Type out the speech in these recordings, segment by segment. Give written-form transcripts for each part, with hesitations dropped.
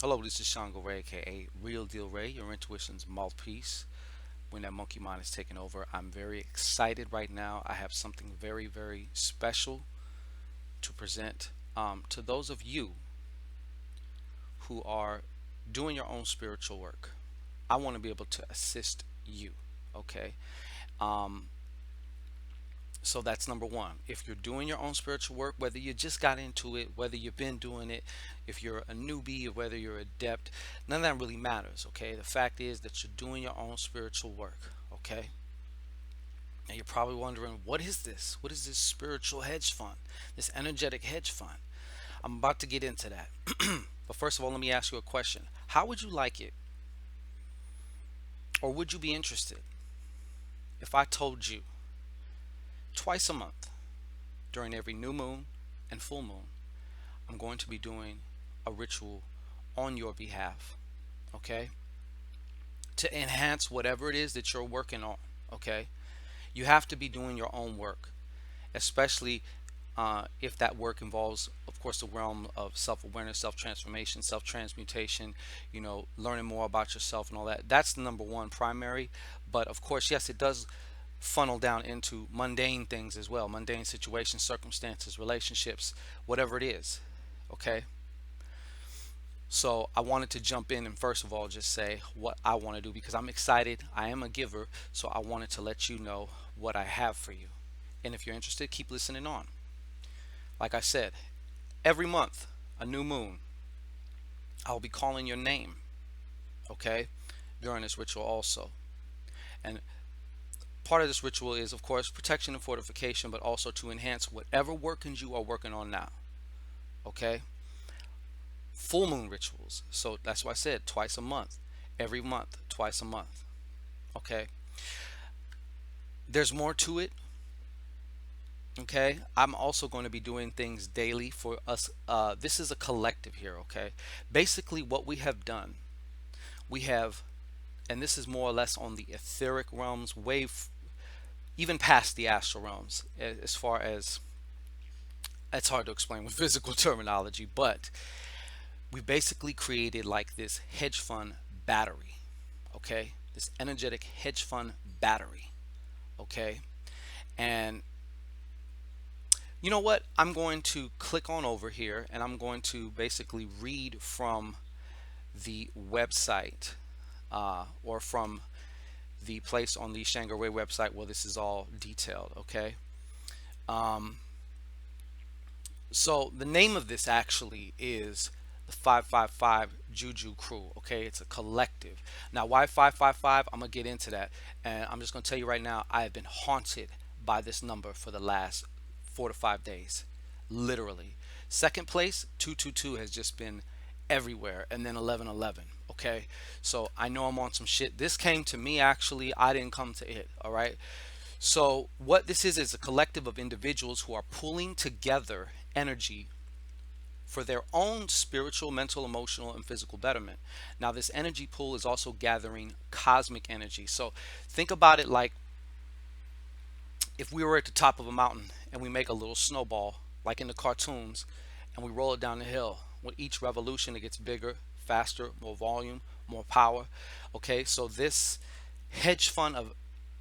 Hello, this is ShanGO Ray, aka Real Deal Ray, your intuition's mouthpiece. When that monkey mind is taking over, I'm very excited right now. I have something very, very special to present to those of you who are doing your own spiritual work. I want to be able to assist you. Okay. Um, So that's number one. If you're doing your own spiritual work, whether you just got into it, whether you've been doing it, if you're a newbie or whether you're adept, none of that really matters. Okay. The fact is that you're doing your own spiritual work. Okay. And you're probably wondering, what is this? What is this spiritual hedge fund? This energetic hedge fund? I'm about to get into that. But first of all, let me ask you a question. How would you like it, or would you be interested if I told you twice a month during every new moon and full moon, I'm going to be doing a ritual on your behalf, okay? To enhance whatever it is that you're working on, okay? You have to be doing your own work, especially if that work involves, of course, the realm of self-awareness, self-transformation, self-transmutation, learning more about yourself and all that. That's the number one primary. But of course, yes, it does funnel down into mundane things as well, mundane situations, circumstances, relationships, whatever it is, okay? So I wanted to jump in and first of all just say what I want to do because I'm excited. I am a giver, so I wanted to let you know what I have for you. And if you're interested, keep listening on. Like I said, every month, a new moon, I'll be calling your name, okay, during this ritual also. And part of this ritual is, of course, protection and fortification, but also to enhance whatever workings you are working on now, okay? Full moon rituals. So that's why I said twice a month, every month, twice a month. Okay. There's more to it. Okay. I'm also going to be doing things daily for us. This is a collective here. Okay. Basically, what we have done, we have, and this is more or less on the etheric realms, even past the astral realms, as far as it's hard to explain with physical terminology, but we basically created like this hedge fund battery, okay? This energetic hedge fund battery, okay? And you know what? I'm going to click on over here and I'm going to basically read from the website or from the place on the ShanGO website where this is all detailed, okay? Um, So the name of this actually is the 555 Juju Crew. Okay, it's a collective. Now, why 555? I'm gonna get into that, and I'm just gonna tell you right now. I have been haunted by this number for the last 4 to 5 days, literally. Second place, 222 has just been everywhere, and then 1111. Okay, so I know I'm on some shit. This came to me actually. I didn't come to it. All right. So, what this is a collective of individuals who are pulling together energy for their own spiritual, mental, emotional, and physical betterment. Now, this energy pool is also gathering cosmic energy. So, think about it like if we were at the top of a mountain and we make a little snowball, like in the cartoons, and we roll it down the hill. With each revolution, it gets bigger, faster, more volume, more power. Okay, so this hedge fund of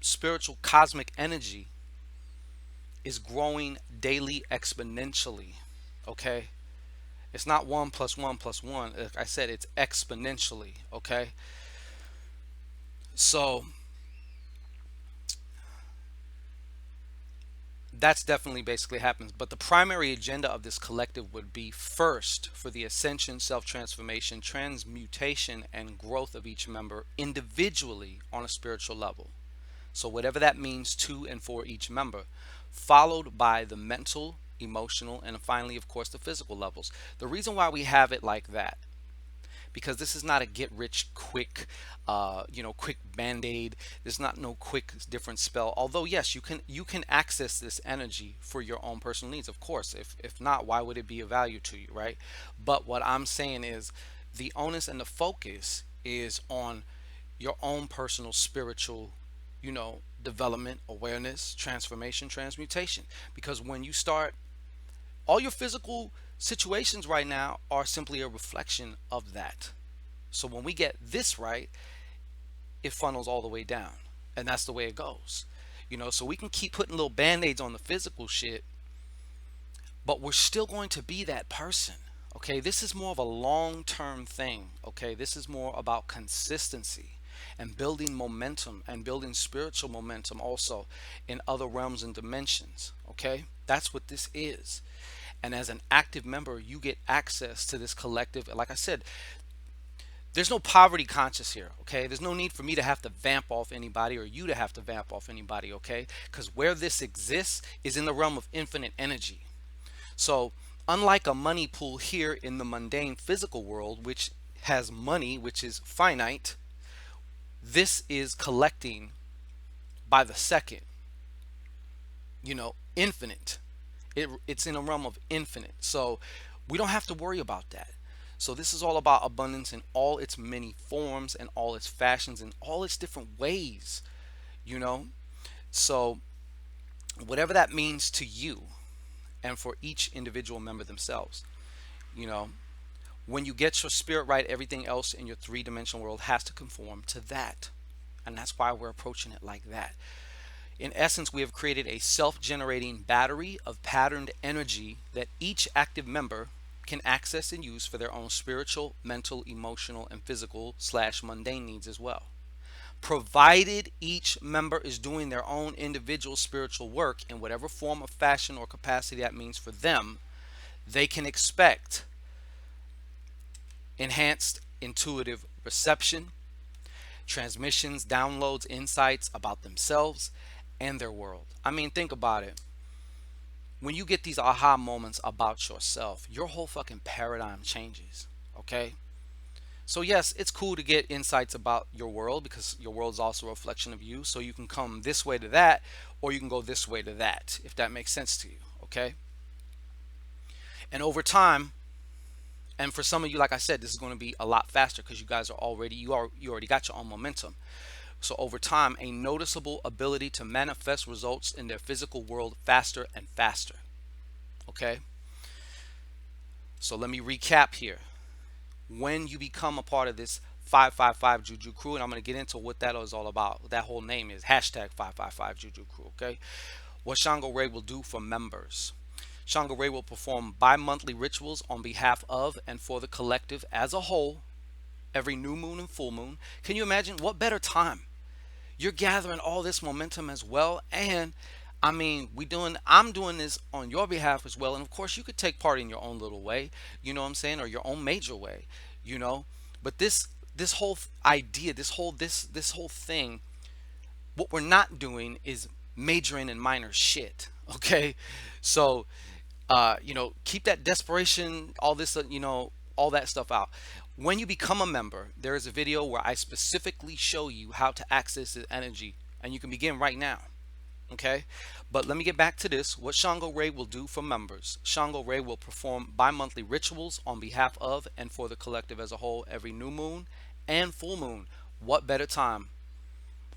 spiritual cosmic energy is growing daily exponentially. Okay, it's not one plus one plus one. Like I said, it's exponentially. Okay, so that's definitely basically happens. But the primary agenda of this collective would be first for the ascension, self transformation, transmutation, and growth of each member individually on a spiritual level. So, whatever that means to and for each member, followed by the mental, emotional, and finally, of course, the physical levels. The reason why we have it like that, because this is not a get rich quick, quick band-aid. There's not no quick different spell. Although yes, you can access this energy for your own personal needs, of course. If not, why would it be of value to you, right? But what I'm saying is, the onus and the focus is on your own personal spiritual, development, awareness, transformation, transmutation. Because when you start, all your physical Situations right now are simply a reflection of that. So when we get this right, it funnels all the way down. And that's the way it goes. So we can keep putting little band-aids on the physical shit, but we're still going to be that person. Okay, this is more of a long-term thing. Okay, this is more about consistency and building momentum and building spiritual momentum also in other realms and dimensions. Okay, that's what this is. And as an active member, you get access to this collective. Like I said, there's no poverty conscious here. Okay, there's no need for me to have to vamp off anybody or you to have to vamp off anybody. Okay, because where this exists is in the realm of infinite energy. So, unlike a money pool here in the mundane physical world, which has money, which is finite, this is collecting by the second, infinite. It's in a realm of infinite. So, we don't have to worry about that. So, this is all about abundance in all its many forms and all its fashions and all its different ways, you know? So, whatever that means to you and for each individual member themselves, you know, when you get your spirit right, everything else in your three-dimensional world has to conform to that. And that's why we're approaching it like that. In essence, we have created a self-generating battery of patterned energy that each active member can access and use for their own spiritual, mental, emotional, and physical slash mundane needs as well. Provided each member is doing their own individual spiritual work in whatever form of fashion or capacity that means for them, they can expect enhanced intuitive reception, transmissions, downloads, insights about themselves and their world. I mean, think about it. When you get these aha moments about yourself, your whole fucking paradigm changes. Okay? So yes, it's cool to get insights about your world because your world is also a reflection of you. So you can come this way to that, or you can go this way to that, if that makes sense to you. Okay? And over time, and for some of you, like I said, this is going to be a lot faster because you guys are already you already got your own momentum. So over time, a noticeable ability to manifest results in their physical world faster and faster. Okay? So let me recap here. When you become a part of this 555 Juju crew, and I'm going to get into what that is all about. What that whole name is hashtag 555 Juju crew. Okay? What ShanGO Ray will do for members. ShanGO Ray will perform bi-monthly rituals on behalf of and for the collective as a whole every new moon and full moon. Can you imagine what better time? You're gathering all this momentum as well, and I mean, I'm doing this on your behalf as well, and of course you could take part in your own little way, you know what I'm saying, or your own major way, you know. But this whole idea, this whole thing, what we're not doing is majoring in minor shit. Okay, so keep that desperation, all this, all that stuff out. When you become a member, there is a video where I specifically show you how to access the energy, and you can begin right now. Okay, but let me get back to this. What ShanGO Ray will do for members. ShanGO Ray will perform bi-monthly rituals on behalf of and for the collective as a whole every new moon and full moon. What better time?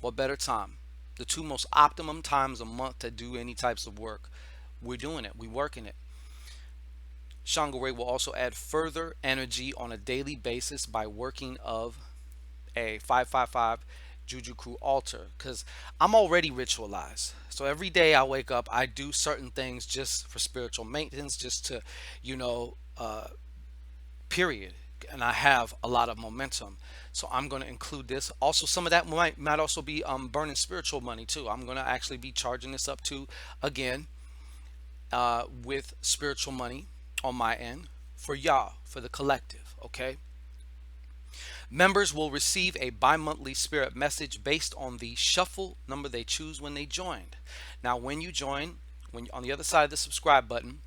What better time? The two most optimum times a month to do any types of work. We're doing it. We're working it. ShanGO Ray will also add further energy on a daily basis by working of a 555 Juju Crew altar, because I'm already ritualized. So every day I wake up, I do certain things just for spiritual maintenance, just to, you know, period. And I have a lot of momentum. So I'm going to include this. Also, some of that might also be burning spiritual money too. I'm going to actually be charging this up too, again, with spiritual money on my end for y'all, for the collective. Okay. Members will receive a bi-monthly spirit message based on the shuffle number they choose when they joined. Now, when you join, on the other side of the subscribe button,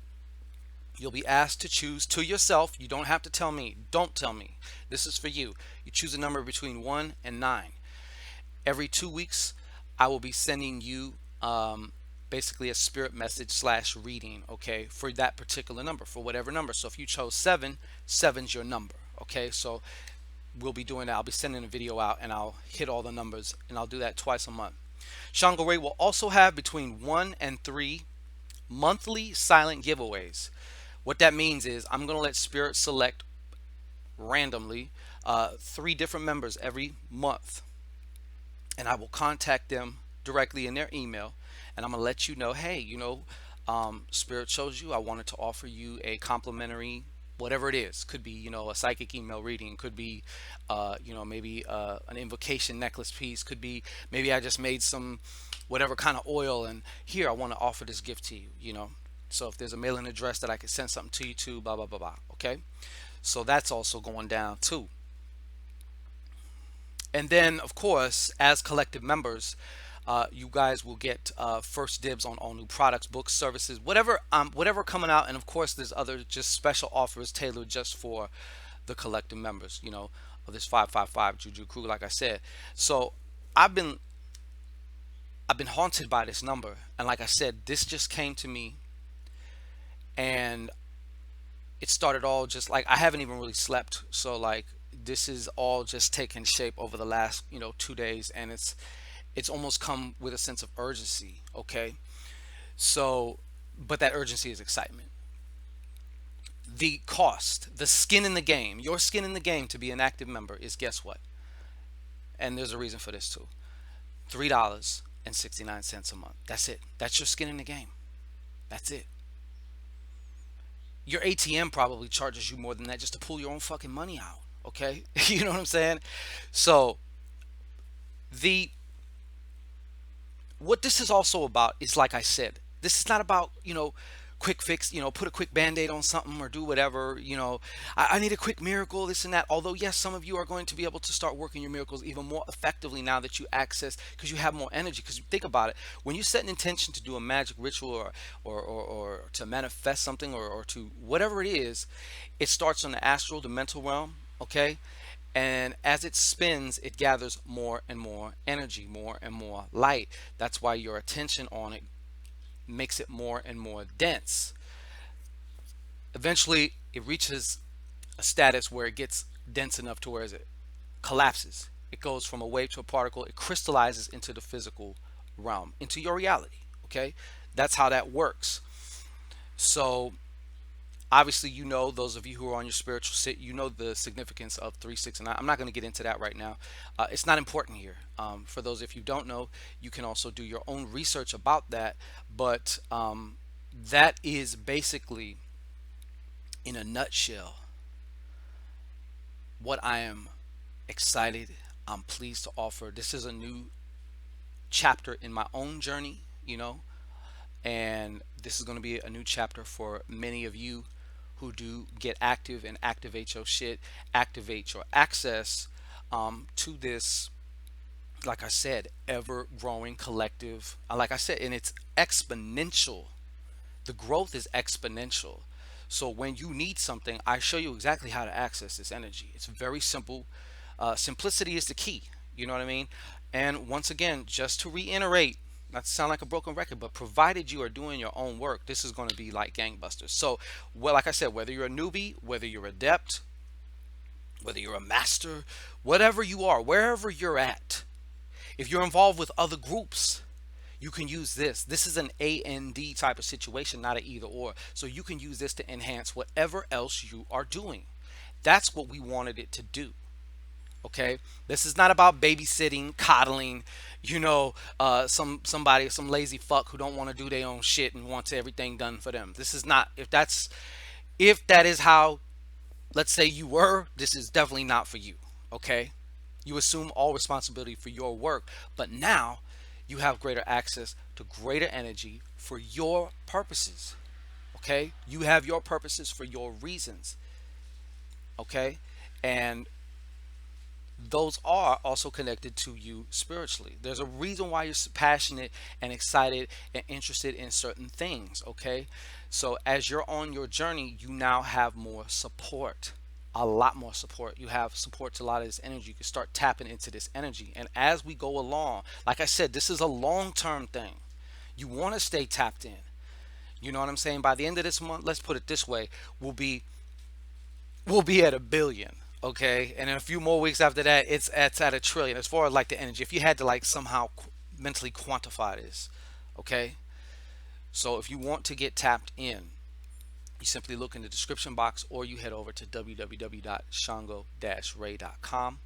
you'll be asked to choose to yourself. You don't have to tell me. Don't tell me. This is for you. You choose a number between 1 and 9. Every 2 weeks, I will be sending you basically a spirit message slash reading, okay, for that particular number, for whatever number. So if you chose 7, 7's your number, okay? So we'll be doing that. I'll be sending a video out and I'll hit all the numbers, and I'll do that twice a month. ShanGO Ray will also have between 1 and 3 monthly silent giveaways. What that means is I'm going to let Spirit select randomly 3 different members every month, and I will contact them directly in their email, and I'm gonna let you know, hey, Spirit shows you I wanted to offer you a complimentary, whatever it is. Could be, a psychic email reading. Could be, maybe an invocation necklace piece. Could be maybe I just made some whatever kind of oil, and here I want to offer this gift to you. So if there's a mailing address that I could send something to you to, blah blah blah blah. Okay, so that's also going down too. And then, of course, as collective members, you guys will get first dibs on all new products, books, services, whatever coming out. And of course, there's other just special offers tailored just for the collective members, of this 555 Juju crew. Like I said, so I've been I've been haunted by this number, and like I said, this just came to me, and it started all just like I haven't even really slept. So like this is all just taking shape over the last 2 days, and it's almost come with a sense of urgency. Okay, so but that urgency is excitement. The cost, the skin in the game, your skin in the game to be an active member is, guess what? And there's a reason for this too. $3.69 a month. That's it. That's your skin in the game. That's it. Your ATM probably charges you more than that just to pull your own fucking money out. Okay, you know what I'm saying? So the what this is also about is, like I said, this is not about quick fix, put a quick band-aid on something or do whatever. I need a quick miracle, this and that. Although yes, some of you are going to be able to start working your miracles even more effectively now that you access, because you have more energy. Because think about it, when you set an intention to do a magic ritual, or to manifest something, or to whatever it is, it starts on the astral, the mental realm. Okay, and as it spins, it gathers more and more energy, more and more light. That's why your attention on it makes it more and more dense. Eventually, it reaches a status where it gets dense enough to where it collapses. It goes from a wave to a particle. It crystallizes into the physical realm, into your reality. Okay, that's how that works. So obviously, those of you who are on your spiritual sit, the significance of 369. I'm not going to get into that right now. It's not important here. For those, if you don't know, you can also do your own research about that. But that is basically, in a nutshell, what I am excited, I'm pleased to offer. This is a new chapter in my own journey, and this is going to be a new chapter for many of you who do get active and activate your shit, activate your access to this, like I said, ever growing collective. Like I said, and it's exponential. The growth is exponential. So when you need something, I show you exactly how to access this energy. It's very simple. Simplicity is the key. You know what I mean? And once again, just to reiterate, not to sound like a broken record, but provided you are doing your own work, this is going to be like gangbusters. So, well, like I said, whether you're a newbie, whether you're adept, whether you're a master, whatever you are, wherever you're at, if you're involved with other groups, you can use this. This is an A and D type of situation, not an either or. So you can use this to enhance whatever else you are doing. That's what we wanted it to do. Okay, this is not about babysitting, coddling, some lazy fuck who don't want to do their own shit and wants everything done for them. This is not, if that is how, let's say you were, this is definitely not for you. Okay, you assume all responsibility for your work, but now you have greater access to greater energy for your purposes. Okay, you have your purposes for your reasons. Okay, and those are also connected to you spiritually. There's a reason why you're passionate and excited and interested in certain things. Okay, so as you're on your journey, you now have more support, a lot more support. You have support to a lot of this energy. You can start tapping into this energy, and as we go along, like I said, this is a long-term thing. You want to stay tapped in. You know what I'm saying? By the end of this month, let's put it this way, we'll be at 1 billion. Okay, and in a few more weeks after that, it's at 1 trillion. As far as like the energy, if you had to like somehow mentally quantify this. Okay, so if you want to get tapped in, You simply look in the description box or you head over to www.shango-ray.com.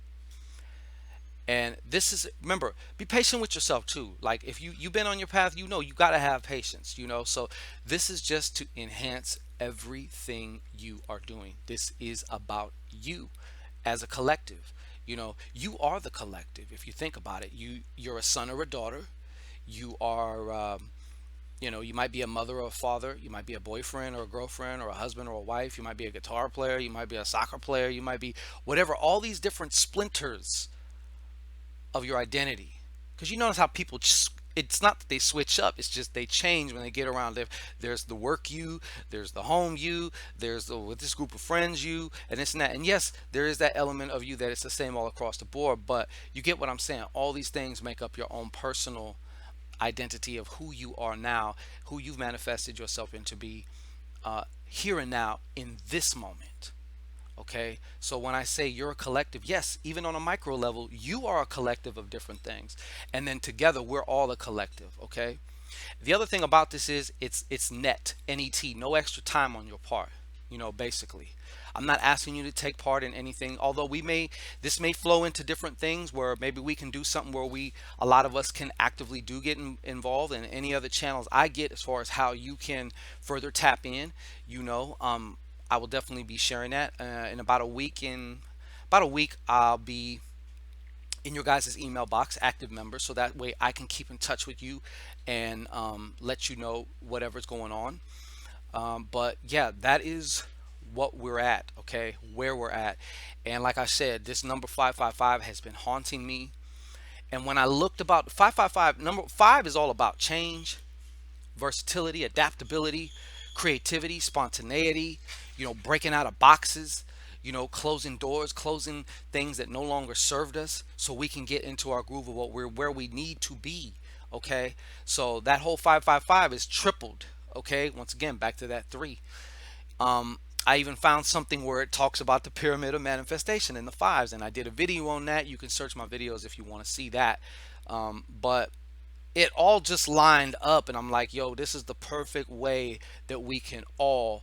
And this is, remember, be patient with yourself too. Like if you've been on your path, you know you got to have patience, so this is just to enhance everything you are doing. This is about you as a collective. You are the collective. If you think about it, you're a son or a daughter. You are you might be a mother or a father. You might be a boyfriend or a girlfriend or a husband or a wife. You might be a guitar player. You might be a soccer player. You might be whatever. All these different splinters of your identity. Because you notice how people, it's not that they switch up, it's just they change when they get around. There's the work you, there's the home you, there's the with this group of friends you, and this and that. And yes, there is that element of you that it's the same all across the board, but you get what I'm saying. All these things make up your own personal identity of who you are now, who you've manifested yourself into be here and now in this moment. Okay, so when I say you're a collective, yes, even on a micro level, you are a collective of different things, and then together we're all a collective. Okay, the other thing about this is it's net, no extra time on your part. Basically, I'm not asking you to take part in anything. Although this may flow into different things where maybe we can do something where a lot of us can actively do get involved in any other channels I get as far as how you can further tap in. I will definitely be sharing that in about a week. In about a week, I'll be in your guys' email box, active members, so that way I can keep in touch with you and let you know whatever's going on. But yeah, that is what we're at, okay, where we're at. And like I said, this number 555 has been haunting me. And when I looked about 555, number 5 is all about change, versatility, adaptability, creativity, spontaneity, breaking out of boxes, closing doors, closing things that no longer served us so we can get into our groove of what we're where we need to be. Okay. So that whole 555 is tripled. Okay. Once again, back to that 3. I even found something where it talks about the pyramid of manifestation in the fives, and I did a video on that. You can search my videos if you want to see that. But it all just lined up, and I'm like, yo, this is the perfect way that we can all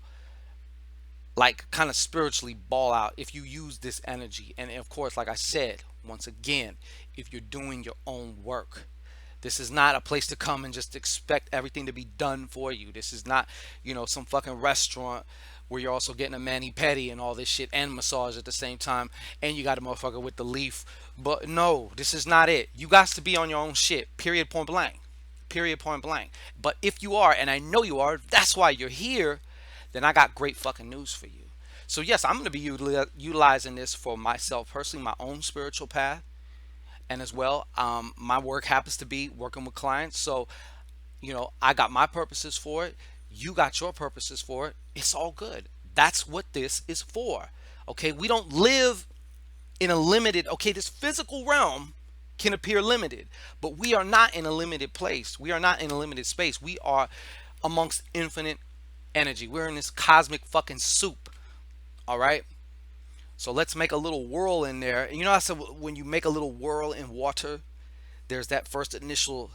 like kind of spiritually ball out if you use this energy. And of course, like I said, once again, if you're doing your own work, this is not a place to come and just expect everything to be done for you. This is not, some fucking restaurant where you're also getting a mani pedi and all this shit and massage at the same time, and you got a motherfucker with the leaf. But no, this is not it. You got to be on your own shit. Period. Point blank. Period. Point blank. But if you are, and I know you are, that's why you're here. Then I got great fucking news for you. So yes, I'm going to be utilizing this for myself personally, my own spiritual path, and as well, my work happens to be working with clients. So I got my purposes for it. You got your purposes for it. It's all good. That's what this is for. Okay, we don't live in a limited. Okay, this physical realm can appear limited, but we are not in a limited place. We are not in a limited space. We are amongst infinite energy. We're in this cosmic fucking soup. All right. So let's make a little whirl in there. And I said when you make a little whirl in water, there's that first initial,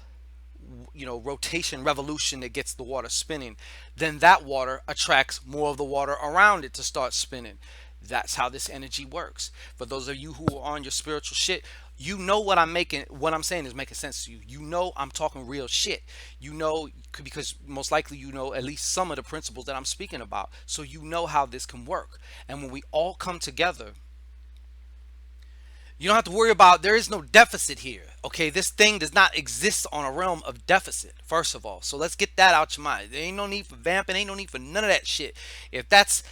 rotation, revolution that gets the water spinning. Then that water attracts more of the water around it to start spinning. That's how this energy works. For those of you who are on your spiritual shit, what I'm saying is making sense to you. I'm talking real shit. Because most likely at least some of the principles that I'm speaking about. So how this can work. And when we all come together, you don't have to worry about, there is no deficit here. Okay, this thing does not exist on a realm of deficit, first of all. So let's get that out your mind. There ain't no need for vamping, ain't no need for none of that shit. If that's,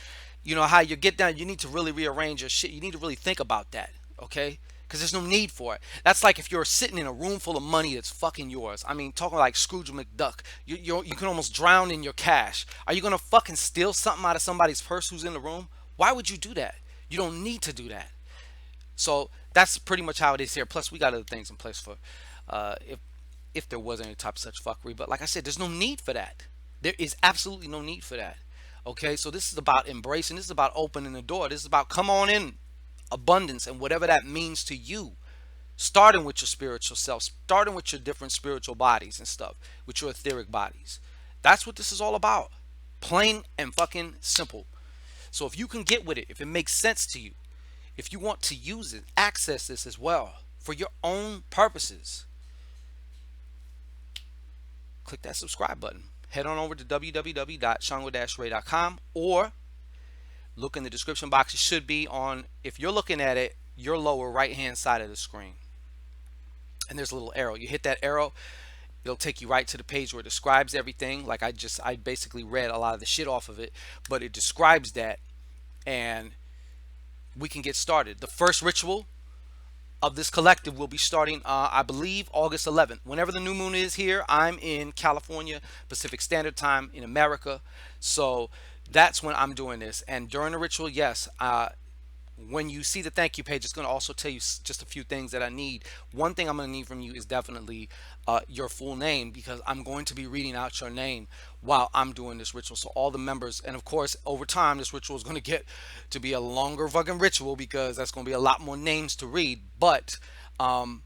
how you get down, you need to really rearrange your shit. You need to really think about that, okay? Because there's no need for it. That's like if you're sitting in a room full of money that's fucking yours. I mean, talking like Scrooge McDuck. You can almost drown in your cash. Are you going to fucking steal something out of somebody's purse who's in the room? Why would you do that? You don't need to do that. So that's pretty much how it is here. Plus, we got other things in place for if there was any type of such fuckery. But like I said, there's no need for that. There is absolutely no need for that. Okay, so this is about embracing. This is about opening the door. This is about come on in, abundance, and whatever that means to you. Starting with your spiritual self, starting with your different spiritual bodies and stuff, with your etheric bodies. That's what this is all about. Plain and fucking simple. So if you can get with it, if it makes sense to you, if you want to use it, access this as well for your own purposes, click that subscribe button. Head on over to www.shango-ray.com or look in the description box. It should be on, if you're looking at it, your lower right hand side of the screen. And there's a little arrow. You hit that arrow, it'll take you right to the page where it describes everything. Like I basically read a lot of the shit off of it, but it describes that, and we can get started. The first ritual of this collective will be starting, I believe, August 11th. Whenever the new moon is here, I'm in California, Pacific Standard Time in America. So that's when I'm doing this. And during the ritual, yes, when you see the thank you page, it's going to also tell you just a few things that I need. One thing I'm going to need from you is definitely your full name, because I'm going to be reading out your name while I'm doing this ritual. So all the members, and of course, over time, this ritual is going to get to be a longer fucking ritual because that's going to be a lot more names to read. But I'm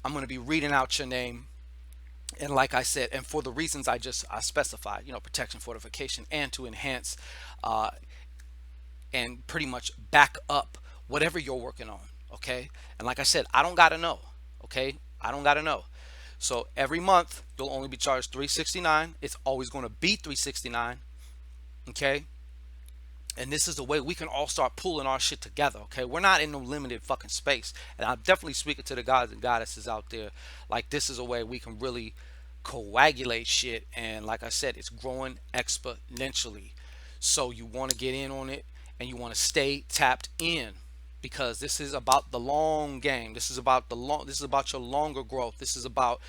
going to be reading out your name. And like I said, and for the reasons I specified, protection, fortification, and to enhance uh, and pretty much back up whatever you're working on. Okay. And like I said, I don't got to know. Okay. I don't got to know. So every month you'll only be charged $369. It's always going to be $369. Okay. And this is the way we can all start pulling our shit together. Okay. We're not in no limited fucking space. And I'm definitely speaking to the gods and goddesses out there. Like, this is a way we can really coagulate shit. And like I said, it's growing exponentially. So you want to get in on it, and you want to stay tapped in, because this is about the long game. This is about this is about your longer growth. This is about,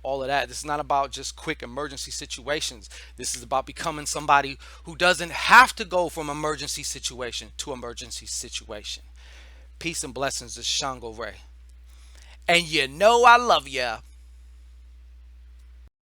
all of that. This is not about just quick emergency situations. This is about becoming somebody who doesn't have to go from emergency situation to emergency situation. Peace and blessings. This is ShanGO Ray. And I love ya.